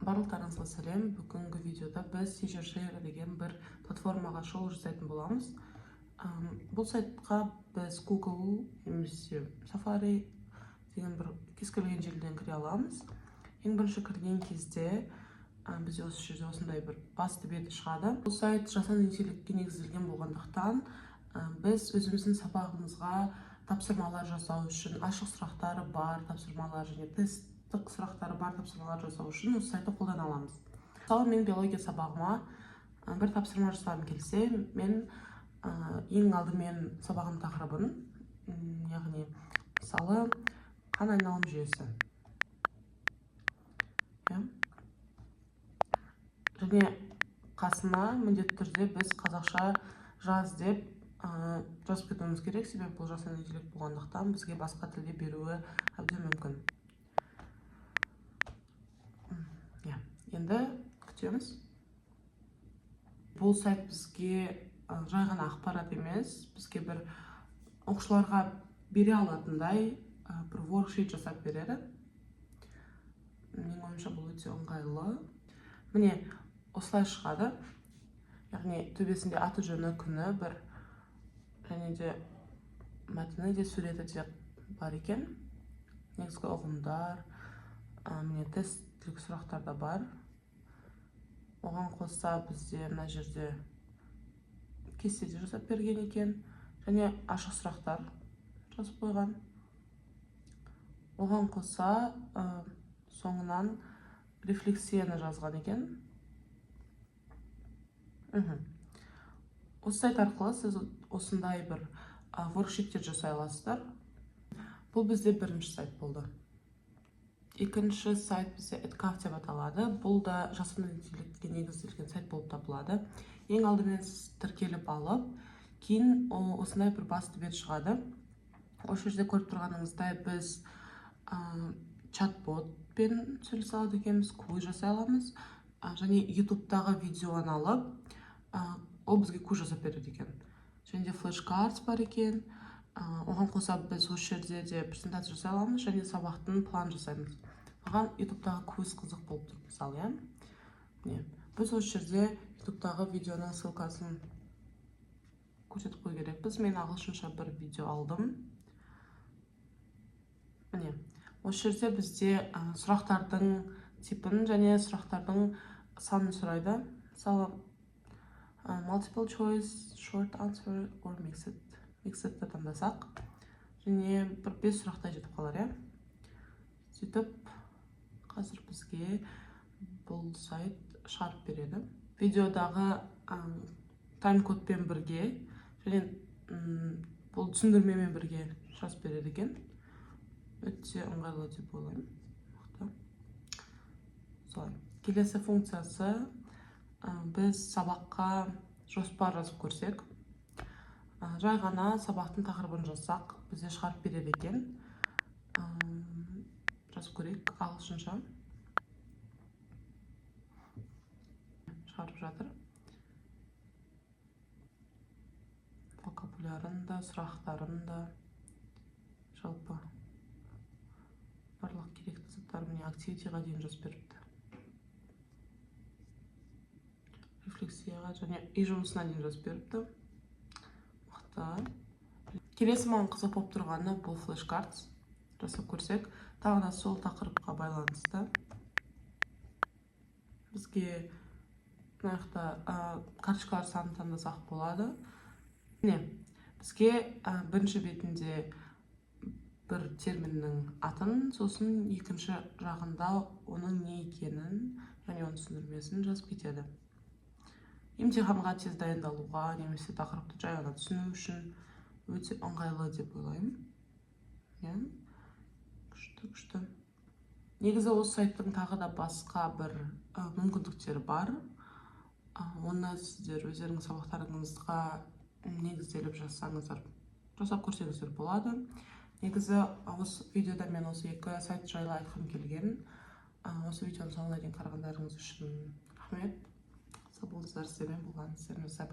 Барлықтарыңызға сәлем. Бүгінгі видеода біз TeacherShare деген бір платформаға шолу жасайтын боламыз. Бұл сайтқа біз Google немесе Safari деген бір кез келген желіден кіре аламыз. Ең бірінші кірген кезде бізде осы жерде осындай бір басты беті шығады. Бұл сайт жасанды интеллектке негізделген болғандықтан біз өзіміздің сабағымызға тапсырмалар жасау үшін, ашық сұрақтары бар тапсырмалар және тесттік сұрақтары бар тапсырмалар жасау үшін осы сайтты қолдана аламыз. Мысалы, мен биология сабағыма бір тапсырма жасағым келсе, мен ең алдымен сабағым тақырыбын, яғни мысалы қан айналым жүйесі. Және қасына міндетті түрде біз қазақша жаз деп жазып кетуіміз керек, себебі бұл жасанды интеллект болғандықтан бізге басқа тілде беруі әбден мүмкін. Енді күтеміз. Бұл сайт бізге жай ғана ақпарат емес, бізге бір оқушыларға бере алатындай бір worksheet жасап береді. Менің ойымша бұл өте ыңғайлы. Міне осылай шығады. Яғни төбесінде аты жөні, күні бір, және де мәтіні де суреті де бар екен. Негізгі ұғымдар, міне тесттік сұрақтар да бар. Оған қоса бізде мына жерде кестеде жасап берген екен, және ашық сұрақтар жазып қойған. Оған қоса соңынан рефлексияны жазған екен. Осы сайт арқылы сіз осындай бір worksheеттер жасай аласыздар. Бұл бізде бірінші сайт болды. Екінші сайт бізде EdCav деп аталады. Бұл да жасанды интеллектке негізделген сайт болып табылады. Ең алдымен сіз тіркеліп алып, кейін осындай бір басты бет шығады. Осы жерде көріп тұрғаныңыздай біз чат-ботпен сөйлесе алады екенбіз, квиз жасай аламыз, және YouTube-дағы видеоны алып, ол бізге квиз жасап береді екен. Және де флеш-картс бар екен. Оған қоса біз осы жерде де презентация жасай аламыз, және сабақтың план жасаймыз. Маған YouTube-дағы квиз қызық болып тұр, мысалы, біз осы жерде YouTube-дағы видеоның ссылкасын көрсетіп қою керекпіз. Мен ағылшынша бір видео алдым. Міне, осы жерде бізде сұрақтардың типін және сұрақтардың санын сұрайды. Мысалы, multiple choice, short answer or mixed таңдасақ, және бір 5 сұрақтай жетіп қалар. Сөйтіп, қазір бізге бұл сайт шығарып береді. Видеодағы тайм-кодпен бірге, және бұл түсіндірмемен бірге жазып береді екен. Өте ыңғайлы деп ойлаймын. Келесі функциясы, біз сабаққа жоспар жазып көрсек, жай ғана сабақтың тақырыбын жазсақ, бізде шығарып береді екен. Жазып көрейік, ағылшынша шығарып жатыр. Вокабулярын да, сұрақтарын да, жалпы барлық керекті заттарымен активитиға дейін жазып беріпті. Рефлексияға және үй жұмысына дейін жазып беріпті. Келесі маған қызық болып тұрғаны бұл флеш-картс. Жасап көрсек, тағы да сол тақырыпқа байланысты. Бізге карточкалар санын таңдасақ болады. Бізге бірінші бетінде бір терминнің атын, сосын екінші жағында оның не екенін, және оның түсіндірмесін жазып кетеді. Емтиханға тез дайындалуға, немесе тақырыпты жай ғана түсіну үшін өте ыңғайлы деп ойлаймын. Күшті. Негізі осы сайттың тағы да басқа бір мүмкіндіктері бар. Оны сіздер өздеріңіз сабақтарыңызға негізделіп жасап көрсеңіздер болады. Негізі осы видеода мен осы екі сайт жайлы айтқым келген. Осы видеоны соңына дейін қарағандарыңыз үшін рахмет. Сау болыңыздар, сіздермен болған, сіздеріңізді сәл